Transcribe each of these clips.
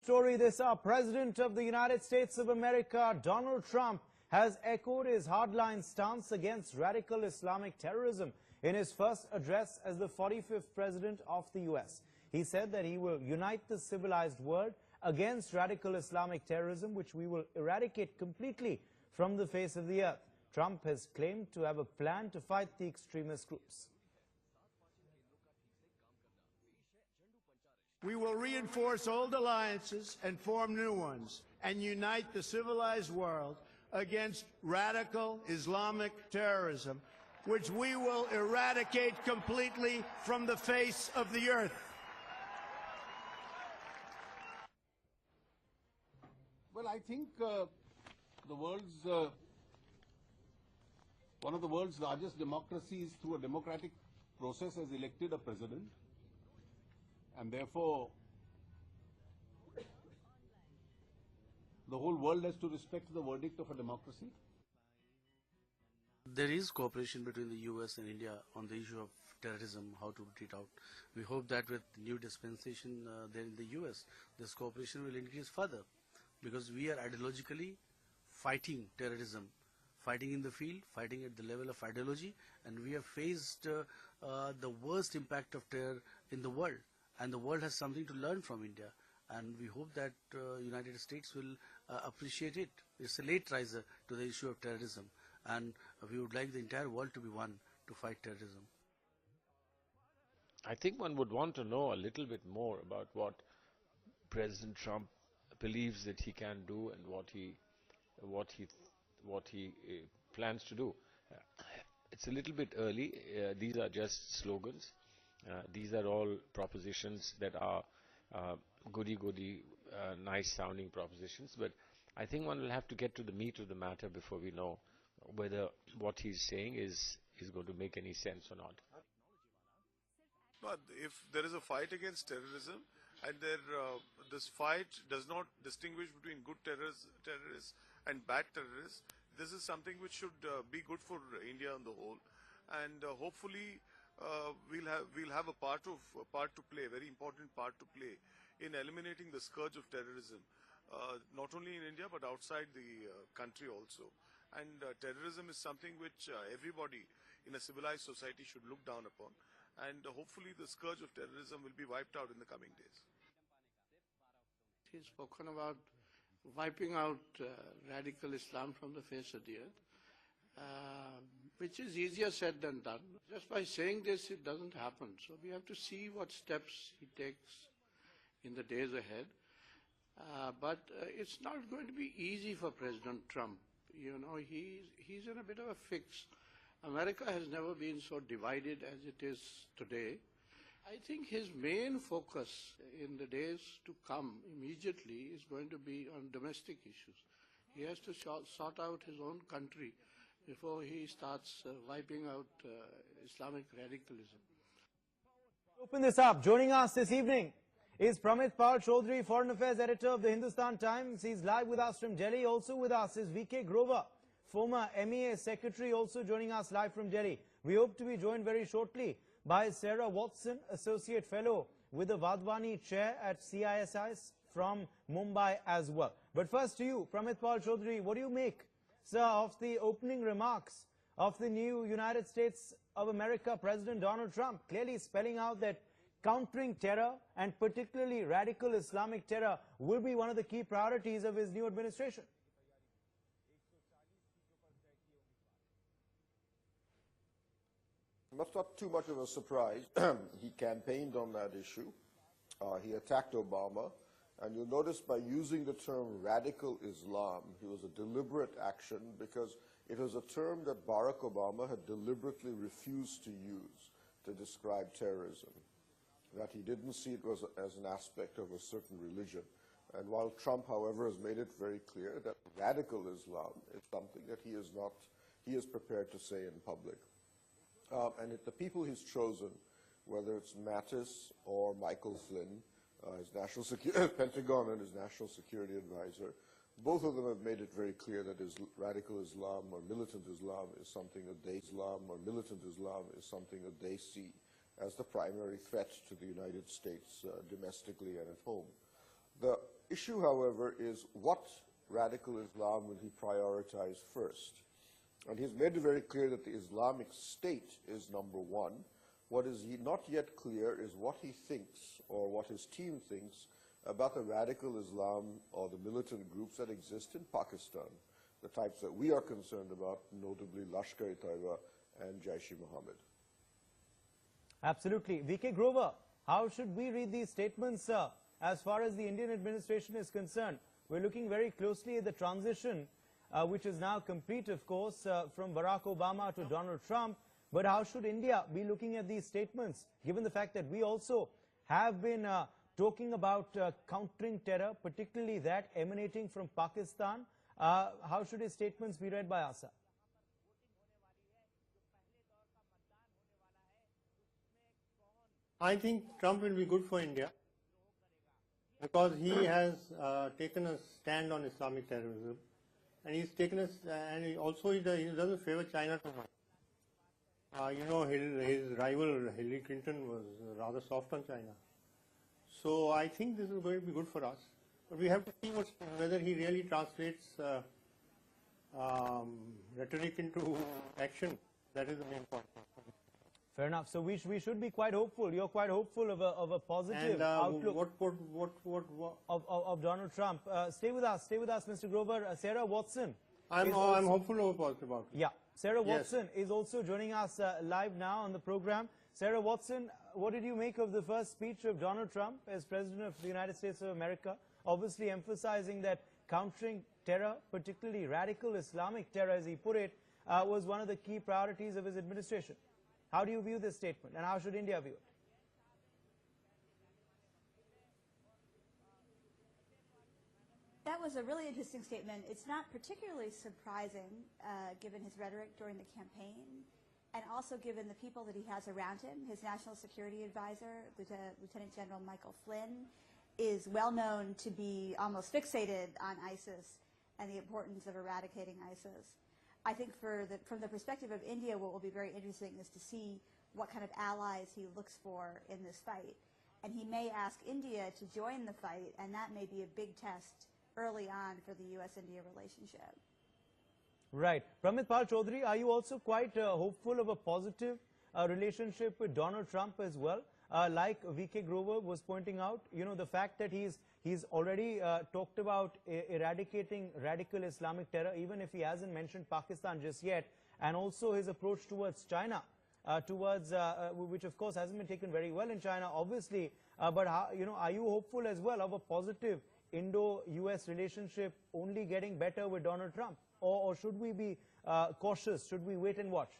Story this up. President of the United States of America, Donald Trump, has echoed his hardline stance against radical Islamic terrorism in his first address as the 45th president of the U.S. He said that he will unite the civilized world against radical Islamic terrorism, which we will eradicate completely from the face of the earth. Trump has claimed to have a plan to fight the extremist groups. We will reinforce old alliances and form new ones and unite the civilized world against radical Islamic terrorism, which we will eradicate completely from the face of the earth. Well, I think one of the world's largest democracies, through a democratic process, has elected a president, and therefore the whole world has to respect the verdict of a democracy. There is cooperation between the US and India on the issue of terrorism, how to root it out. We hope that with new dispensation there in the US, this cooperation will increase further, because we are ideologically fighting terrorism, fighting in the field, fighting at the level of ideology, and we have faced the worst impact of terror in the world, and the world has something to learn from India, and we hope that United States will appreciate it. It's a late riser to the issue of terrorism, and we would like the entire world to be one to fight terrorism. I think one would want to know a little bit more about what President Trump believes that he can do and what he plans to do. It's a little bit early. These are just slogans. These are all propositions that are goody-goody, nice-sounding propositions. But I think one will have to get to the meat of the matter before we know whether what he's saying is going to make any sense or not. But if there is a fight against terrorism, and this fight does not distinguish between good terrorists and bad terrorists, this is something which should be good for India on the whole, and hopefully we'll have a part to play, a very important part to play in eliminating the scourge of terrorism, not only in India but outside the country also. And terrorism is something which everybody in a civilized society should look down upon, and hopefully the scourge of terrorism will be wiped out in the coming days. He's spoken about wiping out radical Islam from the face of the earth, which is easier said than done. Just by saying this, it doesn't happen. So we have to see what steps he takes in the days ahead. But it's not going to be easy for President Trump. You know, he's in a bit of a fix. America has never been so divided as it is today. I think his main focus in the days to come immediately is going to be on domestic issues. He has to sort out his own country before he starts wiping out Islamic radicalism. Open this up. Joining us this evening is Pramit Pal Chaudhary, Foreign Affairs Editor of the Hindustan Times. He's live with us from Delhi. Also with us is V.K. Grover, former MEA Secretary, also joining us live from Delhi. We hope to be joined very shortly by Sarah Watson, Associate Fellow with the Vadhwani Chair at CISIS from Mumbai as well. But first to you, Pramit Pal Chaudhary, what do you make, sir, of the opening remarks of the new United States of America President Donald Trump, clearly spelling out that countering terror, and particularly radical Islamic terror, will be one of the key priorities of his new administration? That's not too much of a surprise. He campaigned on that issue. He attacked Obama. And you'll notice by using the term radical Islam, it was a deliberate action because it was a term that Barack Obama had deliberately refused to use to describe terrorism, that he didn't see it as an aspect of a certain religion. And while Trump, however, has made it very clear that radical Islam is something that he is prepared to say in public. And the people he's chosen, whether it's Mattis or Michael Flynn, his national security, Pentagon and his national security advisor, both of them have made it very clear that radical Islam or militant Islam is something that they see as the primary threat to the United States domestically and at home. The issue, however, is what radical Islam will he prioritize first? And he's made it very clear that the Islamic State is number one. What is not yet clear is what he thinks, or what his team thinks, about the radical Islam or the militant groups that exist in Pakistan, the types that we are concerned about, notably Lashkar-e-Taiba and Jaish-e-Mohammed. Absolutely. VK Grover, how should we read these statements, sir? As far as the Indian administration is concerned, we're looking very closely at the transition, which is now complete, of course, from Barack Obama to Donald Trump. But how should India be looking at these statements, given the fact that we also have been talking about countering terror, particularly that emanating from Pakistan? How should his statements be read by us, sir? I think Trump will be good for India because he has taken a stand on Islamic terrorism, and he's taken a, and he also he doesn't favor China too much. You know, his rival Hillary Clinton was rather soft on China. So I think this is going to be good for us. But we have to see whether he really translates rhetoric into action. That is the main point. Fair enough. So we should be quite hopeful. You're quite hopeful of a positive and, outlook what of Donald Trump. Stay with us, Mr. Grover. Sarah Watson. I'm hopeful of a positive outlook. Yeah, Sarah Watson is also joining us live now on the program. Sarah Watson, what did you make of the first speech of Donald Trump as President of the United States of America? Obviously emphasizing that countering terror, particularly radical Islamic terror, as he put it, was one of the key priorities of his administration. How do you view this statement, and how should India view it? That was a really interesting statement. It's not particularly surprising, given his rhetoric during the campaign, and also given the people that he has around him. His national security advisor, Lieutenant General Michael Flynn, is well known to be almost fixated on ISIS and the importance of eradicating ISIS. I think from the perspective of India, what will be very interesting is to see what kind of allies he looks for in this fight. And he may ask India to join the fight, and that may be a big test early on for the U.S.-India relationship. Right. Pramit Pal Chaudhary, are you also quite hopeful of a positive relationship with Donald Trump as well? Like VK Grover was pointing out, you know, the fact that he's already talked about eradicating radical Islamic terror, even if he hasn't mentioned Pakistan just yet, and also his approach towards China, which of course hasn't been taken very well in China, obviously. But how, you know, are you hopeful as well of a positive Indo-US relationship only getting better with Donald Trump, or should we be cautious? Should we wait and watch?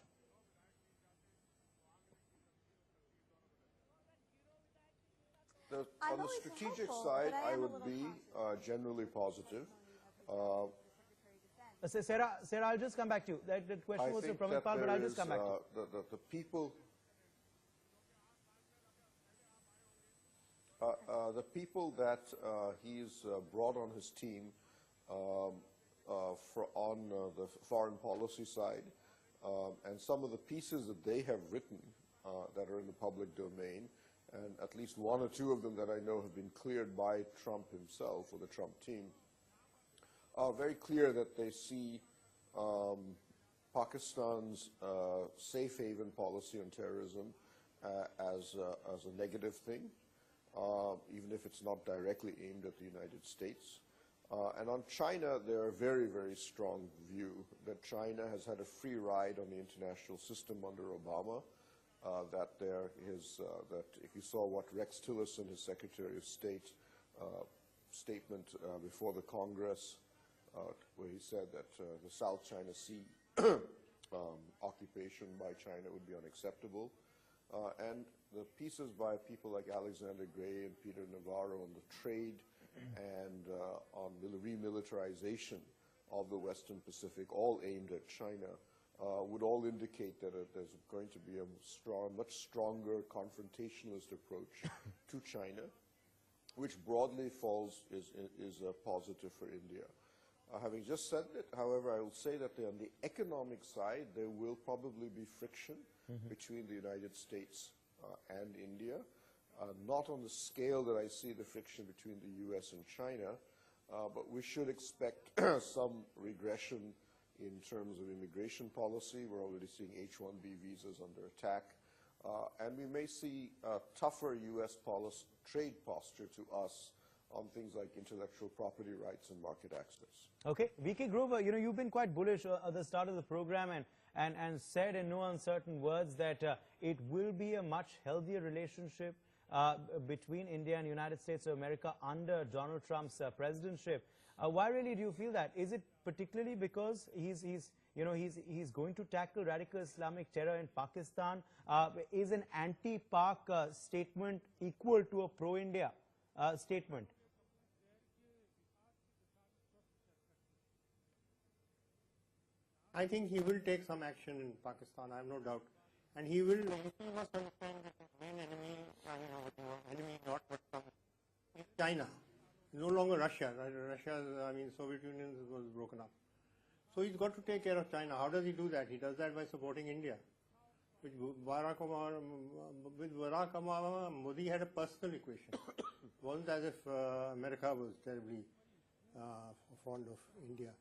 On the strategic side, I would be generally positive. Sarah, I'll just come back to you. That question was from Pramit Pal, but I'll just come back to you. The people that he's brought on his team on the foreign policy side, and some of the pieces that they have written that are in the public domain, and at least one or two of them that I know have been cleared by Trump himself or the Trump team, are very clear that they see Pakistan's safe haven policy on terrorism as a negative thing, even if it's not directly aimed at the United States. And on China, they're a very, very strong view that China has had a free ride on the international system under Obama. That if you saw what Rex Tillerson, his Secretary of State, statement before the Congress, where he said that the South China Sea occupation by China would be unacceptable, and the pieces by people like Alexander Gray and Peter Navarro on the trade and on the remilitarization of the Western Pacific, all aimed at China, would all indicate that there's going to be a much stronger confrontationalist approach to China, which broadly is a positive for India. Having just said that, however, I will say that on the economic side, there will probably be friction between the United States and India. not on the scale that I see the friction between the U.S. and China, but we should expect some regression in terms of immigration policy. We're already seeing H-1B visas under attack. And we may see a tougher U.S. trade posture to us on things like intellectual property rights and market access. Okay, VK Grover, you've been quite bullish at the start of the program and said in no uncertain words that it will be a much healthier relationship between India and United States of America under Donald Trump's presidency. Why really do you feel that? Is it particularly because he's going to tackle radical Islamic terror in Pakistan? Is an anti-Pak statement equal to a pro-India statement? I think he will take some action in Pakistan, I have no doubt. And he will, he must understand that his main enemy not but China, no longer Russia. Russia, Soviet Union was broken up. So he's got to take care of China. How does he do that? He does that by supporting India. With Barack Obama, Modi had a personal equation. It wasn't as if America was terribly fond of India.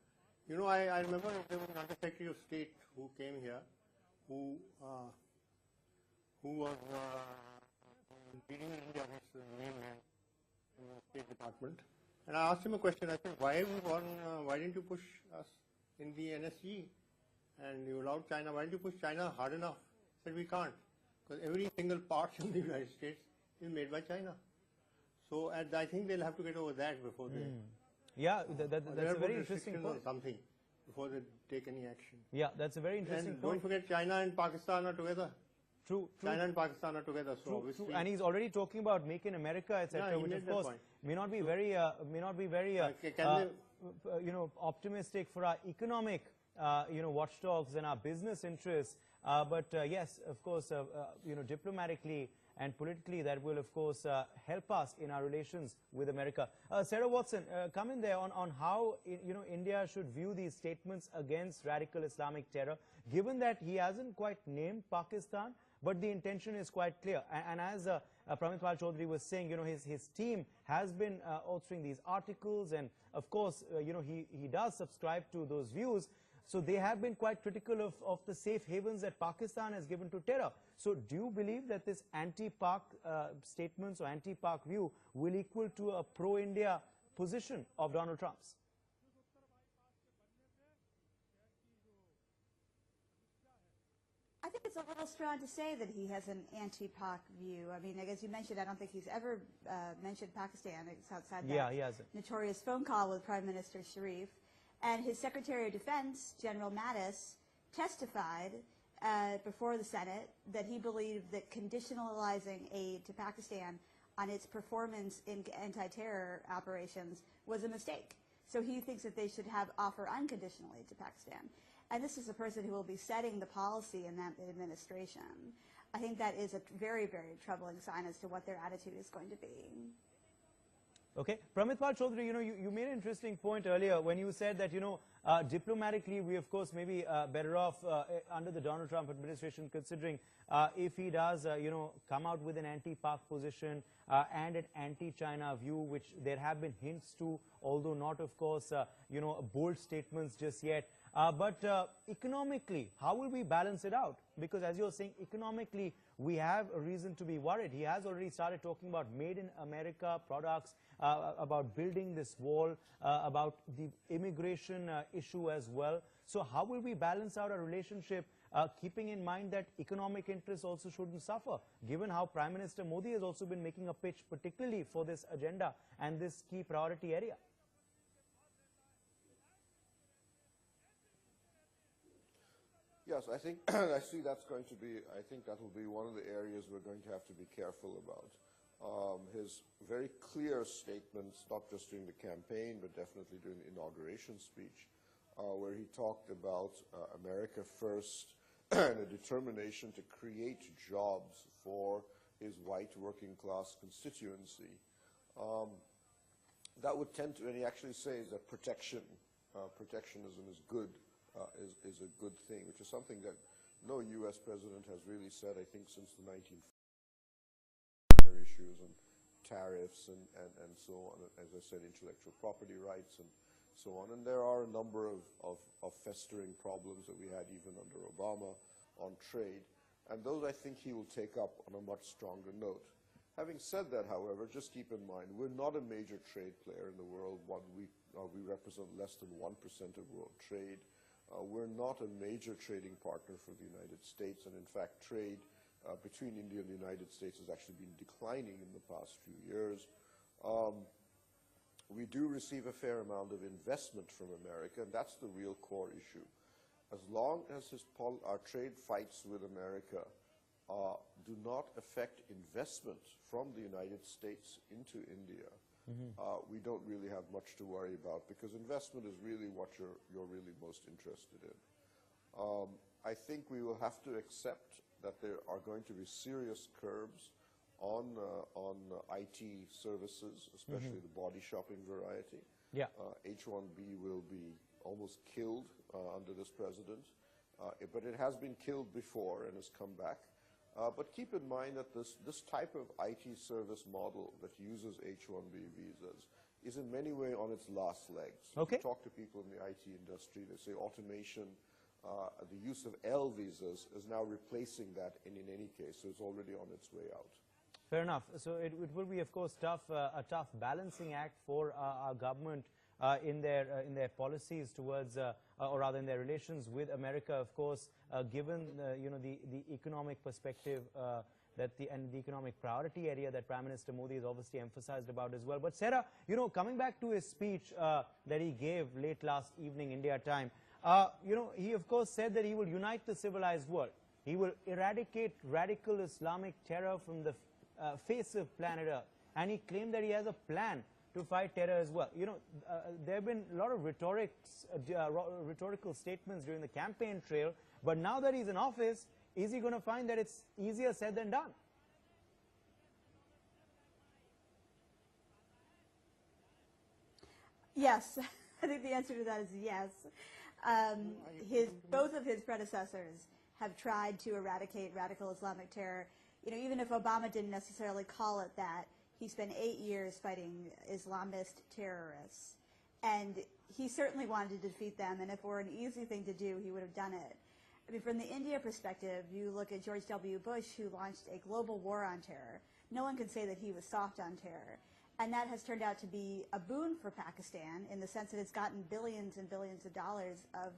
I remember there was an Undersecretary of State who came here, who was leading India against the main man in the State Department. And I asked him a question. I said, why didn't you push us in the NSG? And you allowed China. Why didn't you push China hard enough? He said, we can't, because every single part in the United States is made by China. So I think they'll have to get over that before they... Yeah, that's a very interesting point. Something before they take any action. Yeah, that's a very interesting and point. Don't forget, China and Pakistan are together. True. China and Pakistan are together. So obviously, and he's already talking about Make in America, etc., which of course may not be very optimistic for our economic watchdogs and our business interests. But yes, of course, diplomatically and politically, that will, of course, help us in our relations with America. Sarah Watson, come in there on how India should view these statements against radical Islamic terror, given that he hasn't quite named Pakistan, but the intention is quite clear. And as Pramit Pal Chaudhary was saying, his team has been authoring these articles, and of course, he does subscribe to those views. So they have been quite critical of the safe havens that Pakistan has given to terror. So do you believe that this anti-Pak statements or anti-Pak view will equal to a pro-India position of Donald Trump's? I think it's a little strong to say that he has an anti-Pak view. I mean, as you mentioned, I don't think he's ever mentioned Pakistan outside that notorious phone call with Prime Minister Sharif. And his Secretary of Defense, General Mattis, testified before the Senate that he believed that conditionalizing aid to Pakistan on its performance in anti-terror operations was a mistake. So he thinks that they should offer unconditional aid to Pakistan. And this is a person who will be setting the policy in that administration. I think that is a very, very troubling sign as to what their attitude is going to be. Okay, Pramit Pal Chaudhary, you made an interesting point earlier when you said that, diplomatically we of course may be better off under the Donald Trump administration, considering if he does, come out with an anti-Pak position and an anti-China view, which there have been hints to, although not, of course, bold statements just yet. But economically, how will we balance it out? Because as you're saying, economically, we have a reason to be worried. He has already started talking about made in America products, about building this wall, about the immigration issue as well. So how will we balance out our relationship, keeping in mind that economic interests also shouldn't suffer, given how Prime Minister Modi has also been making a pitch particularly for this agenda and this key priority area? Yes, I think I think that will be one of the areas we're going to have to be careful about. His very clear statements, not just during the campaign, but definitely during the inauguration speech, where he talked about America first and a determination to create jobs for his white working class constituency. That would tend to, and he actually says that protectionism is good. Is a good thing, which is something that no U.S. president has really said, I think, since the 1940s. minor issues and tariffs and so on, as I said, intellectual property rights and so on. And there are a number of festering problems that we had even under Obama on trade. And those I think he will take up on a much stronger note. Having said that, however, just keep in mind, we're not a major trade player in the world. We represent less than 1% of world trade. We're not a major trading partner for the United States. And in fact, trade between India and the United States has actually been declining in the past few years. We do receive a fair amount of investment from America, and that's the real core issue. As long as our trade fights with America do not affect investment from the United States into India, we don't really have much to worry about, because investment is really what you're really most interested in. I think we will have to accept that there are going to be serious curbs on IT services, especially the body shopping variety. Yeah. H-1B will be almost killed under this president, but it has been killed before and has come back. But keep in mind that this type of IT service model that uses H-1B visas is in many ways on its last legs. Okay. If you talk to people in the IT industry, they say automation, the use of L visas is now replacing that in any case, so it's already on its way out. Fair enough. So it will be, of course, a tough balancing act for our government in their policies towards, or rather in their relations with America, of course, given the economic perspective and the economic priority area that Prime Minister Modi has obviously emphasized about as well. But Sarah, coming back to his speech that he gave late last evening India time, he of course said that he will unite the civilized world. He will eradicate radical Islamic terror from the face of planet Earth, and he claimed that he has a plan to fight terror as well. There have been a lot of rhetorical statements during the campaign trail, but now that he's in office, is he going to find that it's easier said than done? Yes, I think the answer to that is yes. Both of his predecessors have tried to eradicate radical Islamic terror. Even if Obama didn't necessarily call it that, he spent 8 years fighting Islamist terrorists. And he certainly wanted to defeat them, and if it were an easy thing to do, he would have done it. I mean, from the India perspective, you look at George W. Bush, who launched a global war on terror. No one can say that he was soft on terror. And that has turned out to be a boon for Pakistan in the sense that it's gotten billions and billions of dollars of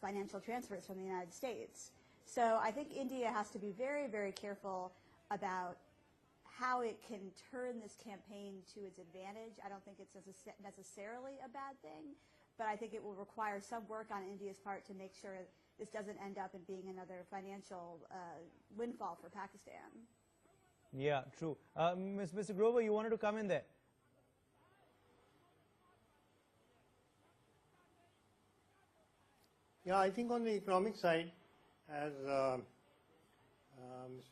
financial transfers from the United States. So I think India has to be very, very careful about how it can turn this campaign to its advantage. I don't think it's necessarily a bad thing, but I think it will require some work on India's part to make sure this doesn't end up in being another financial windfall for Pakistan. Yeah, true. Mr. Grover, you wanted to come in there. Yeah, I think on the economic side, as Mr.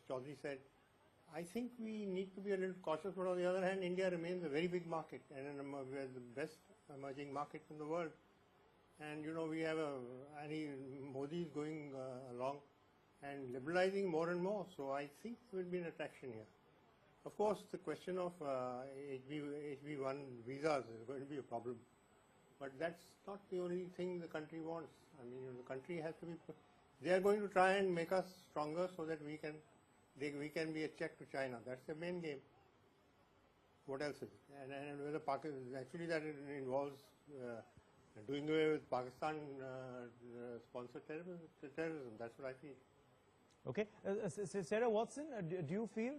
Chaudhary said, I think we need to be a little cautious, but on the other hand, India remains a very big market, and we are the best emerging market in the world. And we have Modi is going along and liberalizing more and more, so I think there will be an attraction here. Of course, the question of HB1 visas is going to be a problem, but that's not the only thing the country wants. I mean, the country has to be. They are going to try and make us stronger so that we can be a check to China. That's the main game. What else is it? And whether Pakistan, actually that it involves doing away with Pakistan sponsored terrorism. That's what I feel. Okay. Sarah Watson, do you feel,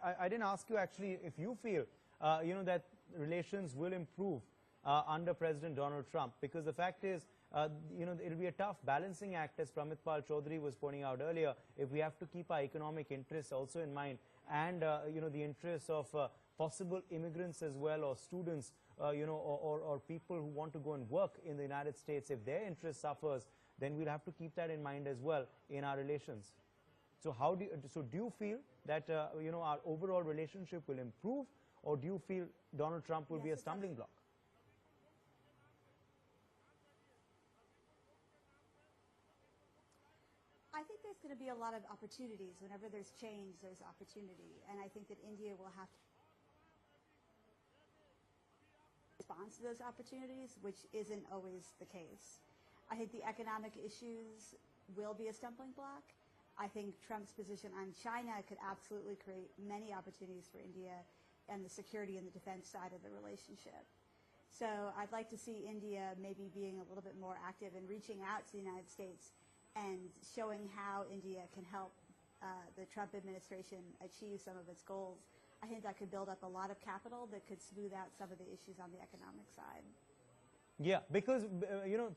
I didn't ask you actually if you feel, that relations will improve under President Donald Trump, because the fact is, it'll be a tough balancing act, as Pramit Pal Chaudhary was pointing out earlier, if we have to keep our economic interests also in mind, and the interests of possible immigrants as well, or students, or people who want to go and work in the United States. If their interest suffers, then we'll have to keep that in mind as well in our relations. So do you feel that our overall relationship will improve, or do you feel Donald Trump will be a stumbling block? I I think there's going to be a lot of opportunities. Whenever there's change, there's opportunity. And I think that India will have to respond to those opportunities, which isn't always the case. I think the economic issues will be a stumbling block. I think Trump's position on China could absolutely create many opportunities for India and the security and the defense side of the relationship. So I'd like to see India maybe being a little bit more active in reaching out to the United States and showing how India can help the Trump administration achieve some of its goals. I think that could build up a lot of capital that could smooth out some of the issues on the economic side. Yeah, because,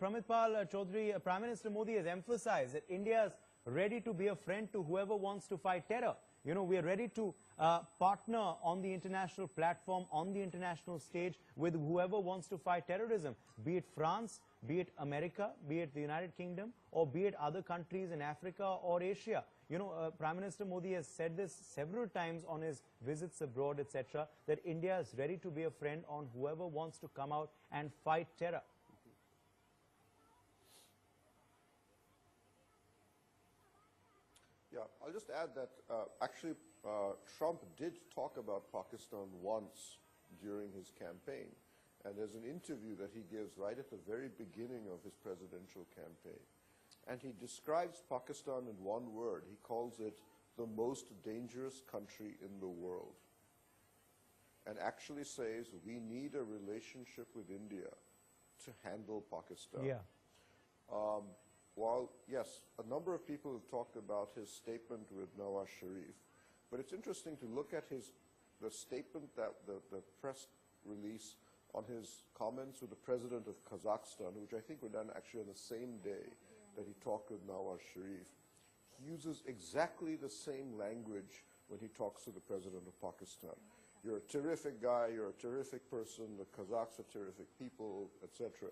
Pramitpal Chaudhary, Prime Minister Modi has emphasized that India is ready to be a friend to whoever wants to fight terror. We are ready to partner on the international platform, on the international stage with whoever wants to fight terrorism, be it France, be it America, be it the United Kingdom, or be it other countries in Africa or Asia. Prime Minister Modi has said this several times on his visits abroad, etc., that India is ready to be a friend on whoever wants to come out and fight terror. Yeah, I'll just add that actually Trump did talk about Pakistan once during his campaign. And there's an interview that he gives right at the very beginning of his presidential campaign. And he describes Pakistan in one word. He calls it the most dangerous country in the world. And actually says we need a relationship with India to handle Pakistan. Yeah. While, yes, a number of people have talked about his statement with Nawaz Sharif, but it's interesting to look at the statement that the press release on his comments with the president of Kazakhstan, which I think were done actually on the same day that he talked with Nawaz Sharif. He uses exactly the same language when he talks to the president of Pakistan. You're a terrific guy, you're a terrific person, the Kazakhs are terrific people, etc.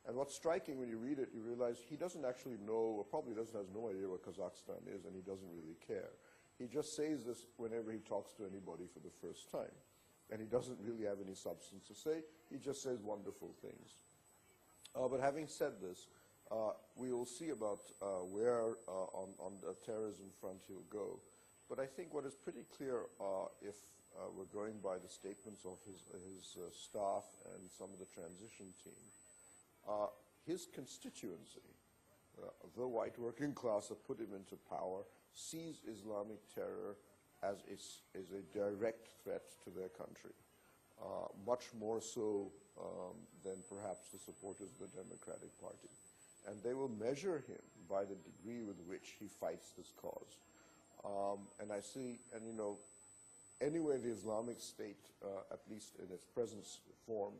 And what's striking when you read it, you realize he doesn't actually know, or probably has no idea what Kazakhstan is, and he doesn't really care. He just says this whenever he talks to anybody for the first time. And he doesn't really have any substance to say. He just says wonderful things. But having said this, we will see about where on the terrorism front he'll go. But I think what is pretty clear, if we're going by the statements of his staff and some of the transition team, his constituency, the white working class that put him into power, sees Islamic terror as a direct threat to their country, much more so than perhaps the supporters of the Democratic Party. And they will measure him by the degree with which he fights this cause. And I see, and anyway, the Islamic State, at least in its present form,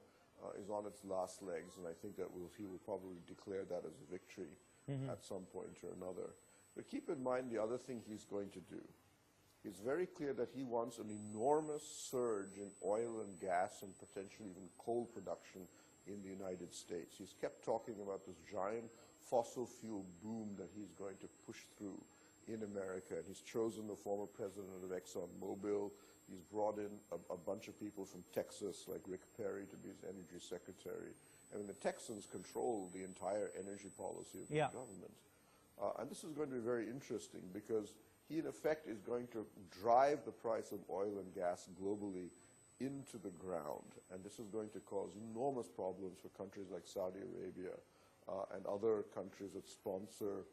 is on its last legs, and I think that he will probably declare that as a victory at some point or another. But keep in mind the other thing he's going to do. It's very clear that he wants an enormous surge in oil and gas and potentially even coal production in the United States. He's kept talking about this giant fossil fuel boom that he's going to push through in America. And he's chosen the former president of ExxonMobil. He's brought in a bunch of people from Texas, like Rick Perry, to be his energy secretary. I mean, the Texans control the entire energy policy of the government. And this is going to be very interesting because he, in effect, is going to drive the price of oil and gas globally into the ground. And this is going to cause enormous problems for countries like Saudi Arabia and other countries that sponsor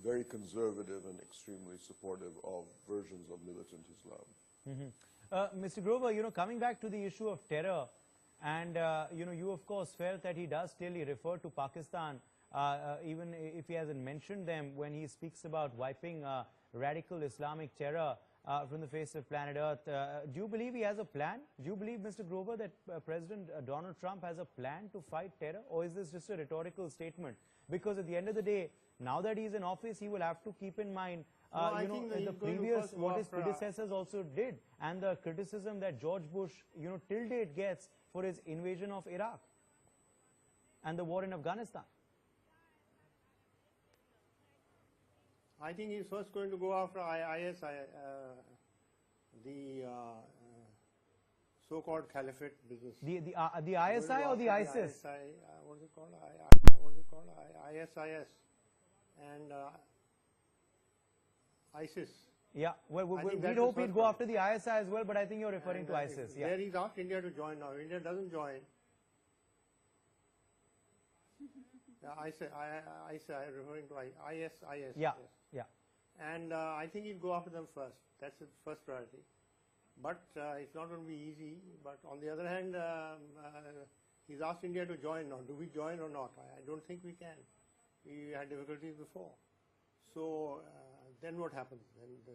very conservative and extremely supportive of versions of militant Islam. Mr. Grover, coming back to the issue of terror, and you of course felt that he does clearly refer to Pakistan, even if he hasn't mentioned them when he speaks about wiping radical Islamic terror from the face of planet Earth. Do you believe he has a plan? Do you believe, Mr. Grover, that President Donald Trump has a plan to fight terror, or is this just a rhetorical statement? Because at the end of the day, now that he's in office, he will have to keep in mind the previous, what his predecessors also did, and the criticism that George Bush, till date gets for his invasion of Iraq and the war in Afghanistan. I think he's first going to go after the so-called caliphate business. The ISI or the ISIS? What is it called? ISIS. And ISIS. Yeah, well, I think we'd that's the hope he'd first go one. after the ISI as well, but I think you're referring to ISIS. Yeah. There he's asked India to join now. India doesn't join. ISIS, referring to IS. Yeah, yeah. And I think he'll go after them first. That's his first priority. But it's not going to be easy. But on the other hand, he's asked India to join now. Do we join or not? I don't think we can. We had difficulties before. So then what happens?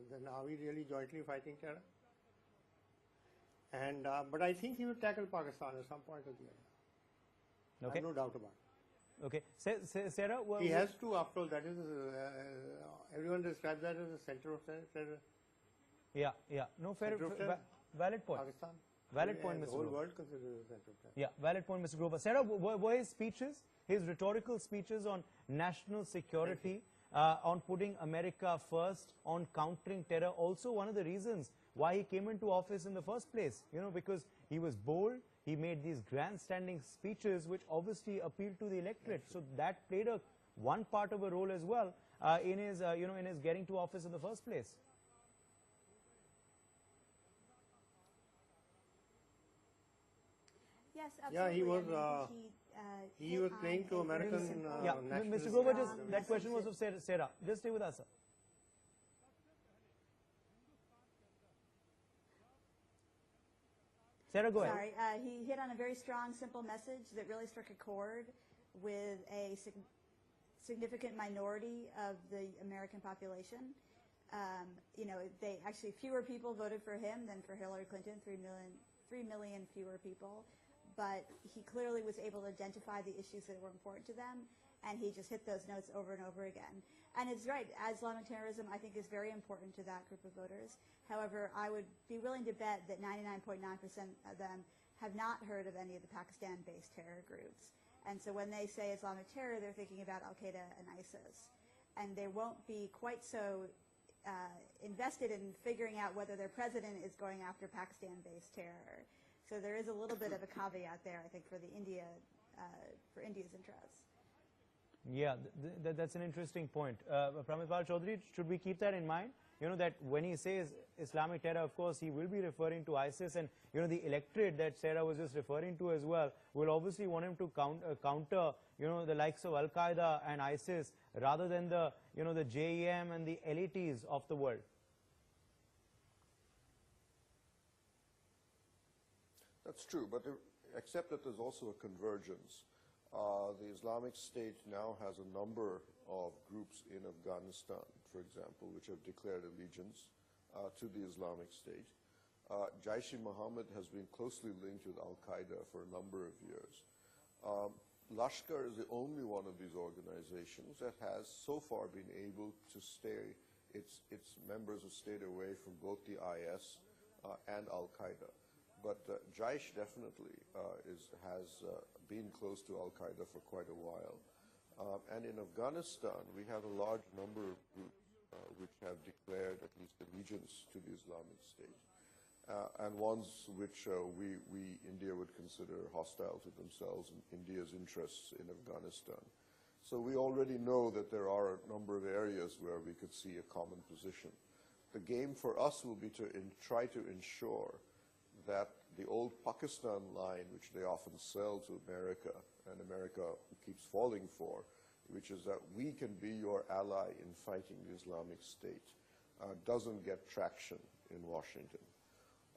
Then are we really jointly fighting terror? And but I think he will tackle Pakistan at some point or the other. Okay. I have no doubt about it. Okay. Sarah, He has to, after all, that is, everyone describes that as the center of terror. Yeah, yeah. No, fair, Center of terror. valid point. Pakistan. Valid point, The Mr. whole Grover. world considers it a center of terror. Yeah, valid point, Mr. Grover. Sarah, were his speeches, his rhetorical speeches on national security, on putting America first, on countering terror, also one of the reasons why he came into office in the first place? You know, because he was bold, he made these grandstanding speeches which obviously appealed to the electorate. So that played one part of a role as well in his, in his getting to office in the first place. Yes, Yeah, absolutely. he was playing to American Yeah, nationalist. Mr. Grover, that question was of Sarah. Just stay with us, sir. Sarah, go ahead. Sorry, he hit on a very strong, simple message that really struck a chord with a significant minority of the American population. They actually, fewer people voted for him than for Hillary Clinton, 3 million fewer people. But he clearly was able to identify the issues that were important to them, and he just hit those notes over and over again. And it's right, Islamic terrorism, I think, is very important to that group of voters. However, I would be willing to bet that 99.9% of them have not heard of any of the Pakistan-based terror groups. And so when they say Islamic terror, they're thinking about Al-Qaeda and ISIS. And they won't be quite so invested in figuring out whether their president is going after Pakistan-based terror. So there is a little bit of a caveat there, I think, for India's interests. Yeah, that's an interesting point. Pramit Chaudhary, should we keep that in mind? You know, that when he says Islamic terror, of course, he will be referring to ISIS, and, the electorate that Sarah was just referring to as well will obviously want him to counter, the likes of Al-Qaeda and ISIS rather than the, the JEM and the elites of the world. That's true, but except that there's also a convergence. The Islamic State now has a number of groups in Afghanistan, for example, which have declared allegiance to the Islamic State. Jaish-e-Mohammed has been closely linked with Al-Qaeda for a number of years. Lashkar is the only one of these organizations that has so far been able to stay, its members have stayed away from both the IS and Al-Qaeda. But Jaish definitely has been close to Al-Qaeda for quite a while. And in Afghanistan, we have a large number of groups which have declared at least allegiance to the Islamic State, and ones which India would consider hostile to themselves and India's interests in Afghanistan. So we already know that there are a number of areas where we could see a common position. The game for us will be to try to ensure that the old Pakistan line, which they often sell to America, and America keeps falling for, which is that we can be your ally in fighting the Islamic State, doesn't get traction in Washington.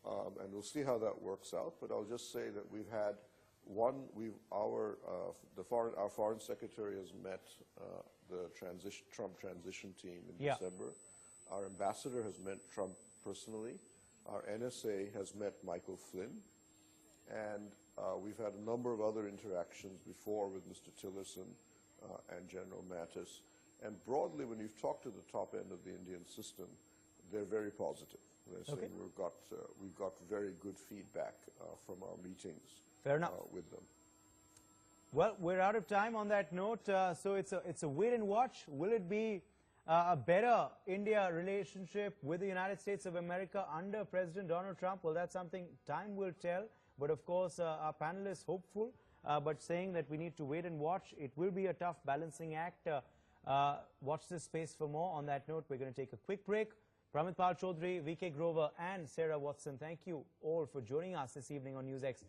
And we'll see how that works out, but I'll just say that we've had our foreign secretary has met the Trump transition team in December. Our ambassador has met Trump personally. Our NSA has met Michael Flynn, and we've had a number of other interactions before with Mr. Tillerson and General Mattis. And broadly, when you've talked to the top end of the Indian system, they're very positive. They're saying we've got very good feedback from our meetings with them. Well, we're out of time on that note, so it's a wait and watch. Will it be a better India relationship with the United States of America under President Donald Trump? Well, that's something time will tell. But of course, our panel is hopeful, but saying that we need to wait and watch. It will be a tough balancing act. Watch this space for more. On that note, we're going to take a quick break. Pramit Pal Chaudhary, VK Grover and Sarah Watson, thank you all for joining us this evening on NewsX.